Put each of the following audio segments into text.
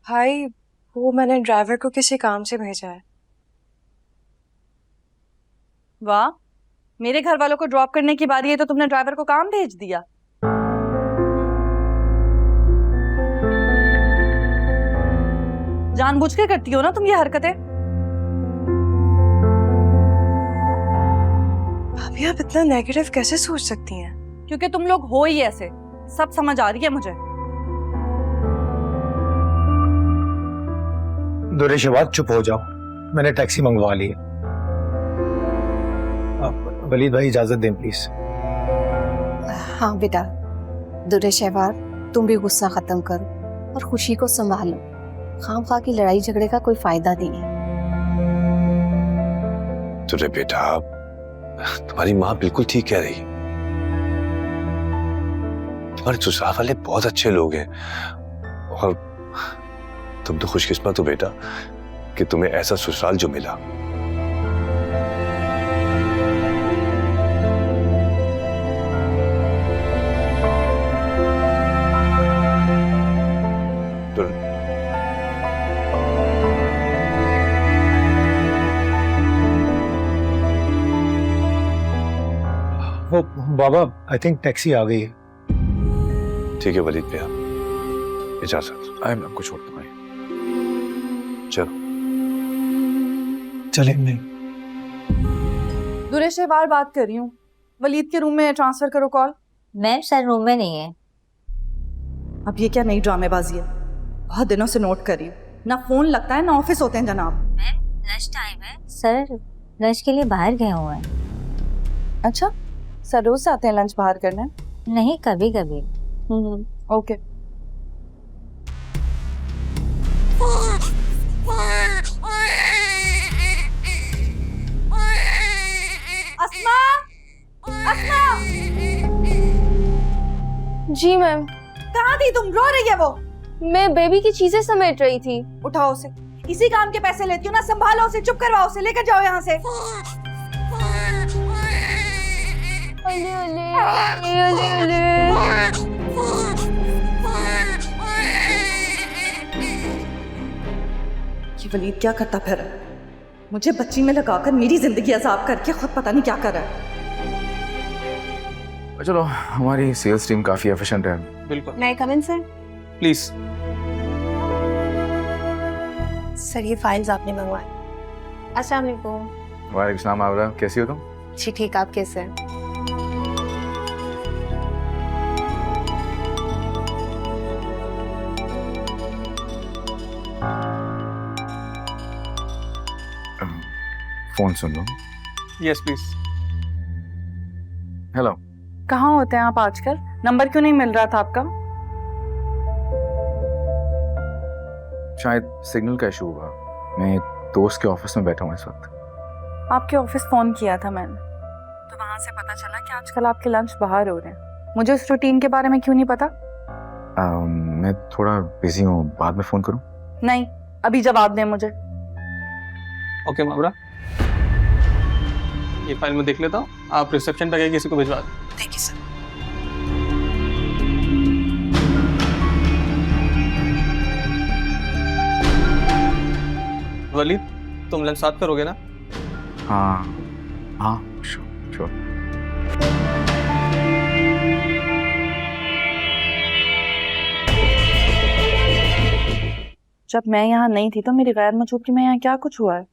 भाई वो मैंने ड्राइवर को किसी काम से भेजा है। वाह, मेरे घर वालों को ड्रॉप करने की बारी है तो तुमने ड्राइवर को काम भेज दिया। जानबूझ के करती हो ना तुम ये हरकतें। भाभी आप इतना नेगेटिव कैसे सोच सकती हैं? क्योंकि तुम लोग हो ही ऐसे, सब समझ आ रही है मुझे। दुरेशवाद चुप हो जाओ, मैंने टैक्सी मंगवा ली है। वलीद भाई इजाजत दें प्लीज। हाँ बेटा, दुरेशवार तुम भी गुस्सा खत्म करो और खुशी को संभालो। खामखा की लड़ाई झगड़े का कोई फायदा नहीं है। तुरे बेटा, तुम्हारी माँ बिल्कुल ठीक कह रही। तुम्हारे ससुराल वाले बहुत अच्छे लोग हैं और तुम तो खुशकिस्मत हो बेटा कि तुम्हें ऐसा ससुराल जो मिला। वो बाबा आई थिंक टैक्सी आ गई है। ठीक है वलीद भैया, इजाजत। मैं आपको छोड़ता हूँ। चलो चले मैं दुरेशवार बात कर रही हूँ। वलीद के रूम में ट्रांसफर करो कॉल। मैम सर रूम में नहीं है। अब ये क्या नई ड्रामेबाजी है? बहुत दिनों से नोट कर रही हूँ, ना फोन लगता है ना ऑफिस होते हैं जनाब। मैम लंच टाइम है। सर लंच के लिए बाहर गए हुए हैं। अच्छा, सर रोज आते हैं लंच बाहर करने? नहीं, कभी कभी। ओके। अस्मा, अस्मा, जी मैम। कहाँ थी तुम? रो रही है वो। मैं बेबी की चीजें समेट रही थी। उठाओ उसे, इसी काम के पैसे लेती हूँ ना, संभालो उसे, चुप करवाओ उसे, लेकर जाओ यहाँ से। अले अले अले अले। ये वलीद क्या करता फिर? मुझे बच्ची में लगाकर मेरी जिंदगी अजाब करके खुद पता नहीं क्या कर रहा है। चलो, हमारी सेल्स टीम काफी एफिशिएंट है। बिल्कुल। मैं कम इन सर? प्लीज। सर ये फाइल्स आपने मंगवाई। अस्सलाम वालेकुम। वालेकुम सलाम आबरा, कैसी हो तुम? जी ठीक, आप कैसे हैं? Phone soon low. Yes please. Hello. कहाँ होते हैं आप आजकल? नंबर क्यों नहीं मिल रहा था आपका? शायद सिग्नल का इशू हुआ। मैं दोस्त के ऑफिस में बैठा हूँ इस वक्त। आपके ऑफिस फोन किया था मैंने, तो वहां से पता चला कि आजकल आपके लंच बाहर हो रहे हैं। मुझे उस रूटीन के बारे में क्यों नहीं पता? मैं थोड़ा बिजी हूँ, बाद में फोन करूँ? नहीं, अभी जवाब दें मुझे। ओके मामरा, ये फाइल मैं देख लेता हूँ, आप रिसेप्शन पे किसी को भिजवा दें। Thank you sir. वलीद, तुम लंच साथ करोगे ना? हाँ हाँ, श्योर। जब मैं यहाँ नहीं थी तो मेरी गैर मौजूदगी में यहाँ क्या कुछ हुआ है?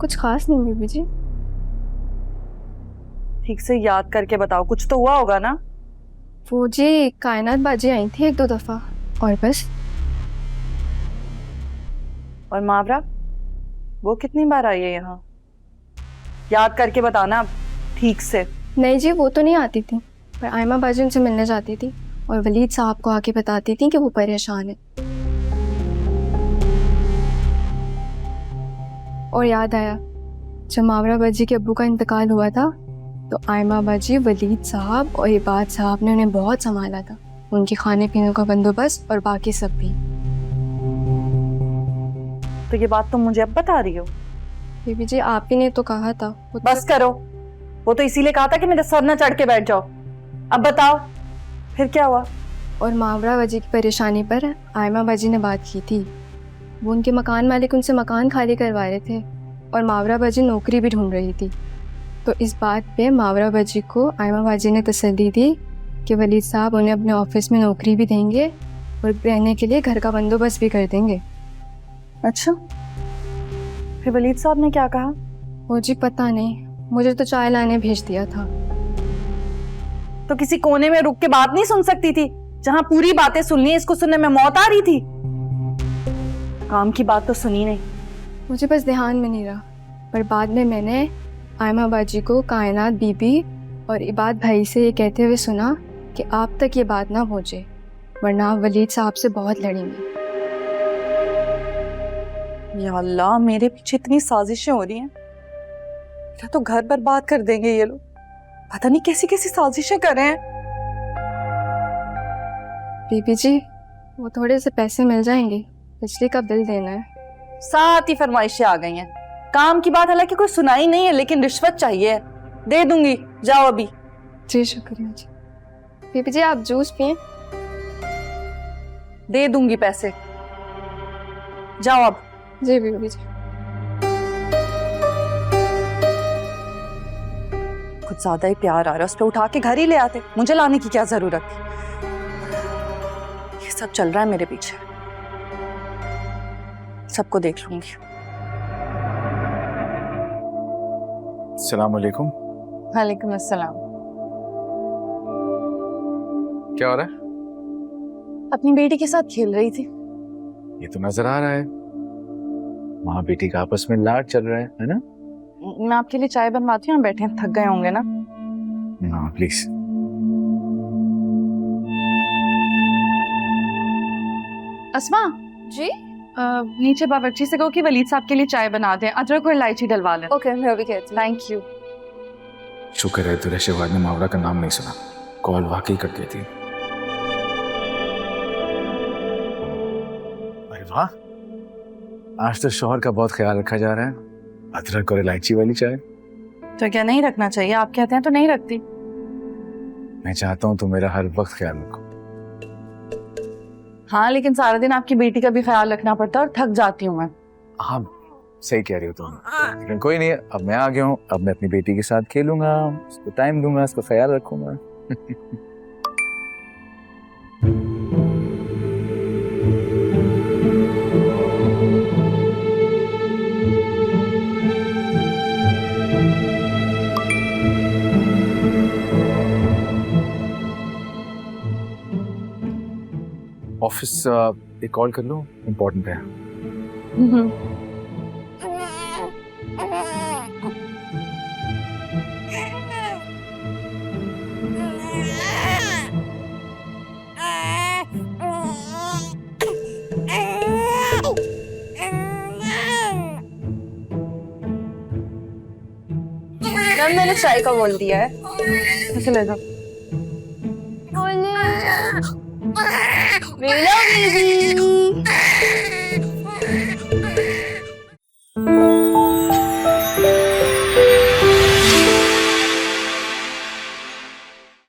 कुछ खास नहीं बेबी जी। ठीक से याद करके बताओ, कुछ तो हुआ होगा ना? वो जी कायनात बाजी आई थी एक दो दफा और बस। और मावरा, वो कितनी बार आई है यहाँ? याद करके बताना ठीक से। नहीं जी, वो तो नहीं आती थी, पर आयमा बाजी उनसे मिलने जाती थी और वलीद साहब को आके बताती थी कि वो परेशान है। और याद आया, जब मावरा बाजी के अब्बू का इंतकाल हुआ था तो आयमा बाजी, वलीद साहब और इबाद साहब ने उन्हें बहुत संभाला था। उनके खाने पीने का बंदोबस्त और बाकी सब भी। तो ये बात तुम मुझे अब बता रही हो? बीबी जी आप ही ने तो कहा था। बस करो, वो तो इसीलिए कहा था कि मेरे सर न चढ़ के बैठ जाओ। अब बताओ फिर क्या हुआ? और मावरा बाजी की परेशानी पर आयमा बाजी ने बात की थी। वो उनके मकान मालिक उनसे मकान खाली करवा रहे थे और मावरा बाजी नौकरी भी ढूंढ रही थी। तो इस बात पे मावरा बाजी को आयमा बाजी ने तसल्ली दी कि वलीद साहब उन्हें अपने ऑफिस में नौकरी भी देंगे और रहने के लिए घर का बंदोबस्त भी कर देंगे। अच्छा, फिर वलीद साहब ने क्या कहा? वो जी पता नहीं, मुझे तो चाय लाने भेज दिया था। तो किसी कोने में रुक के बात नहीं सुन सकती थी? जहां पूरी बातें सुननी है, इसको सुनने में मौत आ रही थी। काम की बात तो सुनी नहीं। मुझे बस ध्यान में नहीं रहा, पर बाद में मैंने आयमा बाजी को कायनात बीबी और इबाद भाई से ये कहते हुए सुना कि आप तक ये बात ना पहुंचे, वरना आप वलीद साहब से बहुत लड़ेंगे। या अल्लाह, मेरे पीछे इतनी साजिशें हो रही हैं। क्या तो घर बर्बाद कर देंगे ये लोग। पता नहीं कैसी कैसी साजिशें कर रहे हैं। बीबी जी, वो थोड़े से पैसे मिल जाएंगे, बिजली का बिल देना है। साथ ही फरमाइशें आ गई हैं। काम की बात हालांकि कोई सुनाई नहीं है, लेकिन रिश्वत चाहिए। दे दूंगी, जाओ अभी। जी शुक्रिया जी। बीबी जी आप जूस पिए। दे दूंगी पैसे, जाओ अब। जी बीबी जी। कुछ ज्यादा ही प्यार आ रहा है, उस पर उठा के घर ही ले आते। मुझे लाने की क्या जरूरत थी? ये सब चल रहा है मेरे पीछे, सबको देख लूंगी। अस्सलाम वालेकुम। वालेकुम अस्सलाम। क्या हो रहा है? अपनी बेटी के साथ खेल रही थी। ये तो नजर आ रहा है, माँ बेटी का आपस में लाड चल रहा है ना? मैं आपके लिए चाय बनवाती हूँ, बैठे हैं, थक गए होंगे ना। हाँ प्लीज। अस्मा जी नीचे बावर्ची से कहो कि वलीद साहब के लिए चाय बना दें, अदरक और इलायची डलवा लें। ओके, मैं अभी कहती हूँ। Thank you. शुक्र है दुर्गा शेवार ने मावरा का नाम नहीं सुना, कॉल वाकई कट गई थी। अरे वाह, आज तो शौहर का बहुत ख्याल रखा जा रहा है। अदरक और इलायची वाली चाय। तो क्या नहीं रखना चाहिए? आप कहते हैं तो नहीं रखती। मैं चाहता हूँ तुम मेरा हर वक्त ख्याल रखो। हाँ, लेकिन सारा दिन आपकी बेटी का भी ख्याल रखना पड़ता है और थक जाती हूँ मैं। हाँ सही कह रही हो तुम, लेकिन कोई नहीं, अब मैं आ गया हूँ, अब मैं अपनी बेटी के साथ खेलूंगा, उसको टाइम दूंगा, उसको ख्याल रखूंगा। ऑफिस एक कॉल कर लूं, इम्पोर्टेंट है। मैम मैंने चाय का बोल दिया है। ऐसे ले जाओ। बेला बेबी